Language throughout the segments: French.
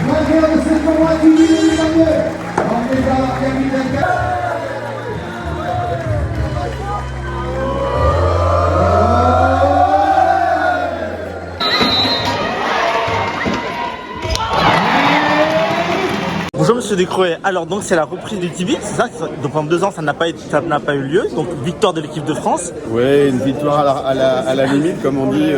vainqueur de ce tournoi du 2022, emmené par la capitaine. Bonjour Monsieur Descroix. Alors donc c'est la reprise du Tibi, c'est ça? Donc pendant 2 ans ça n'a pas eu lieu. Donc victoire de l'équipe de France. Oui, une victoire à la limite, comme on dit,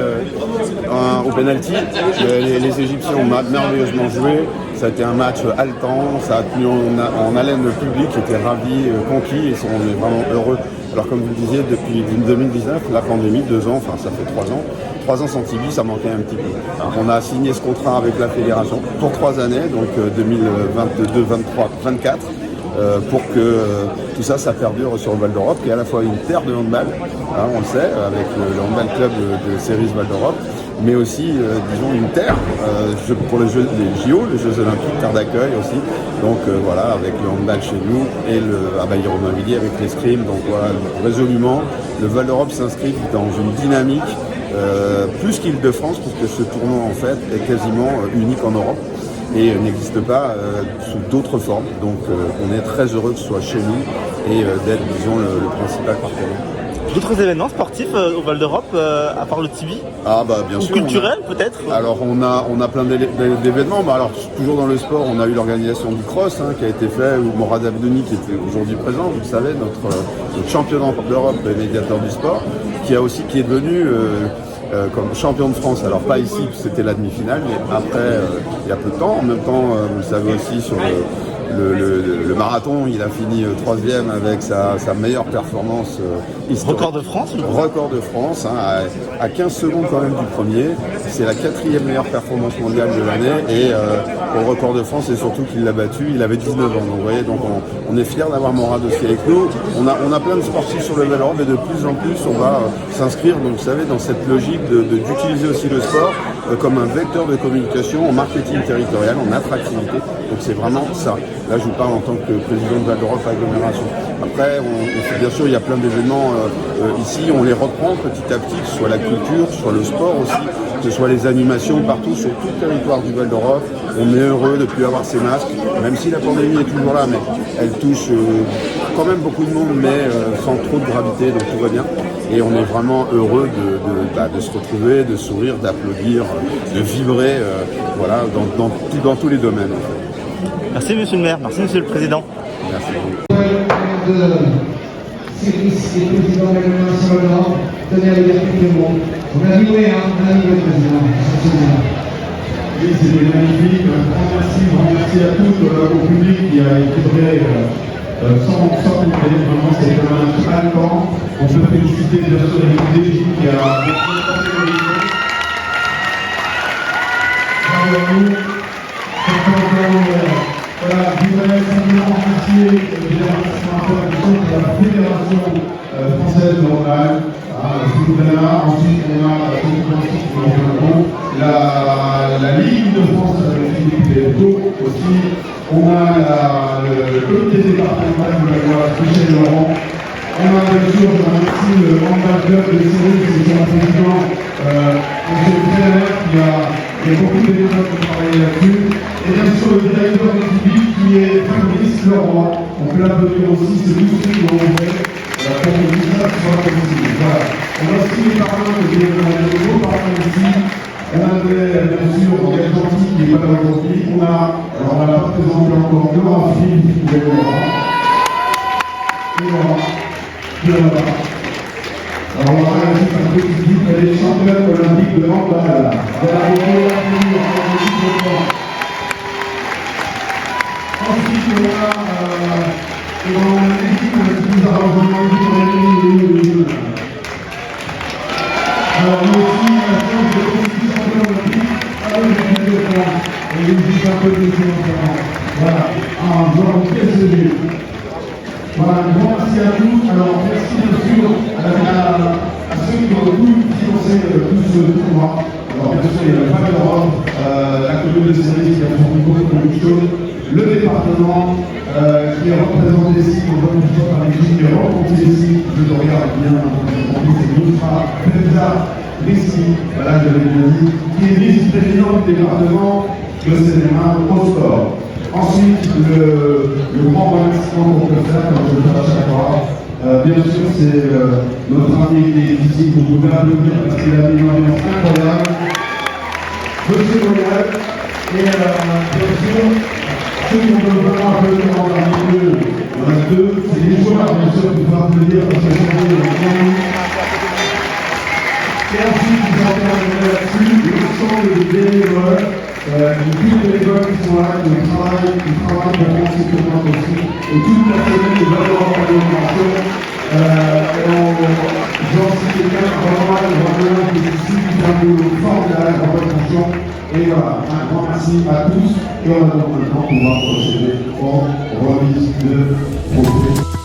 au penalty. Les Égyptiens ont merveilleusement joué. Ça a été un match haletant, ça a tenu en haleine le public qui était ravi, conquis, et on est vraiment heureux. Alors comme vous le disiez, depuis 2019, la pandémie, 2 ans, enfin ça fait 3 ans. 3 ans sans Tibi, ça manquait un petit peu. Alors, on a signé ce contrat avec la fédération pour 3 années, donc 2022, 23, 24, pour que tout ça, ça perdure sur le Val d'Europe, qui est à la fois une terre de handball, hein, on le sait, avec le handball club de Cerise Val d'Europe, mais aussi, disons, une terre pour les JO, les Jeux Olympiques, terre d'accueil aussi. Donc voilà, avec le handball chez nous et à Bailly-Romainvilliers avec l'escrime. Donc voilà, résolument, le Val d'Europe s'inscrit dans une dynamique plus qu'Île-de-France, puisque ce tournoi en fait est quasiment unique en Europe et n'existe pas sous d'autres formes. Donc on est très heureux que ce soit chez nous et d'être, disons, le principal partenaire. D'autres événements sportifs au Val d'Europe, à part le Tibi? Ah bah bien sûr. Culturel peut-être? Alors on a plein d'événements. Bah, alors toujours dans le sport, on a eu l'organisation du cross qui a été fait, où Morad Abdouni, qui était aujourd'hui présent, vous le savez, notre champion d'Europe et médiateur du sport, qui est devenu comme champion de France. Alors pas ici, c'était la demi-finale, mais après il y a peu de temps. En même temps, vous le savez aussi, sur le marathon, il a fini 3e avec sa meilleure performance historique. Record de France? Record de France, à 15 secondes quand même du premier. C'est la 4e meilleure performance mondiale de l'année, et au record de France, c'est surtout qu'il l'a battu. Il avait 19 ans, donc vous voyez, donc on est fiers d'avoir Morad aussi avec nous. On a plein de sportifs sur le Val d'Europe, et de plus en plus on va s'inscrire, donc vous savez, dans cette logique d'utiliser aussi le sport comme un vecteur de communication en marketing territorial, en attractivité. Donc c'est vraiment ça. Là, je vous parle en tant que président de Val d'Europe Agglomération. Après, bien sûr, il y a plein d'événements ici. On les reprend petit à petit, que ce soit la culture, que ce soit le sport aussi, que ce soit les animations partout, sur tout le territoire du Val d'Europe. On est heureux de ne plus avoir ces masques, même si la pandémie est toujours là, mais elle touche quand même beaucoup de monde, mais sans trop de gravité, donc tout va bien. Et on est vraiment heureux de se retrouver, de sourire, d'applaudir, de vibrer, voilà, dans tous les domaines. En fait. Merci Monsieur le maire, merci Monsieur le Président. Merci beaucoup. Service et président de l'agglomération Val d'Europe, tenez à liberté de mots. On a livré, président. Oui, c'était magnifique. Un grand merci à tous, au public qui a équilibré sans couper. Vraiment, c'était un très temps. On peut féliciter bien sûr l'équipe d'Égypte qui a bravo à nous. Voilà, je voudrais simplement remercier la Fédération française de handball, ensuite on a la Ligue de France avec Philippe Léto aussi, on a le comité départemental de la Michel Laurent, on a bien sûr, je remercie le handball club de Cerise, c'est son président, M. Prévert, qui a beaucoup d'écoles qui travaillent là-dessus. Et bien sûr, le directeur du public qui est Fabrice Leroy. On peut l'applaudir aussi, c'est tout ce qu'on fait pour que tout ça soit possible. Voilà. On a aussi les partenaires de nouveaux partenaires ici. On avait bien sûr Gaël Gentil qui n'est pas là aujourd'hui. Alors on n'a pas présenté encore Laurent Philippe qui est Laurent. Et Laurent, de là-bas. Alors on va faire un petit clip, elle est championne olympique de handball. Ensuite, on a l'équipe qui nous a rejoint l'équipe. Alors, nous aussi, la France de constitution olympique avec l'équipe de France. Et nous disons un peu de séance. Voilà, un genre de pièce de jeu. Voilà, un grand merci à tous. Alors, merci bien sûr à ceux qui ont pu financer tout ce tournoi. Alors, bien sûr, il y a le Val d'Europe, la commune de Cerise qui a fourni beaucoup de choses. Le département qui est représenté ici pour votre par les filles, qui est rencontré ici, je le regarde bien, c'est l'Ultra, Penza, Rissi, voilà, je l'ai bien dit, qui est vice-président du département de Seine-et-Marne au sport. Ensuite, le grand remerciement qu'on peut faire, comme je le fais à chaque fois, bien sûr, c'est notre ami qui est ici, vous pouvez applaudir parce qu'il a mis une ambiance incroyable. Monsieur Moyal, et bien sûr, ceux qui ont vraiment applaudir en dernier lieu, il y en a deux, c'est les joueurs, bien sûr, qui doivent applaudir parce que et ensuite, nous allons terminer là-dessus, l'ensemble des bénévoles, tous les bénévoles qui sont là, qui travaillent pour conséquemment aussi, et tout le personnel de l'ordre de l'organisation. J'en cite quelqu'un, vraiment, qui est ici, qui fait un boulot formidable en bonne fonction. Et voilà, un grand merci à tous, et on va donc maintenant pouvoir procéder aux remises de trophées.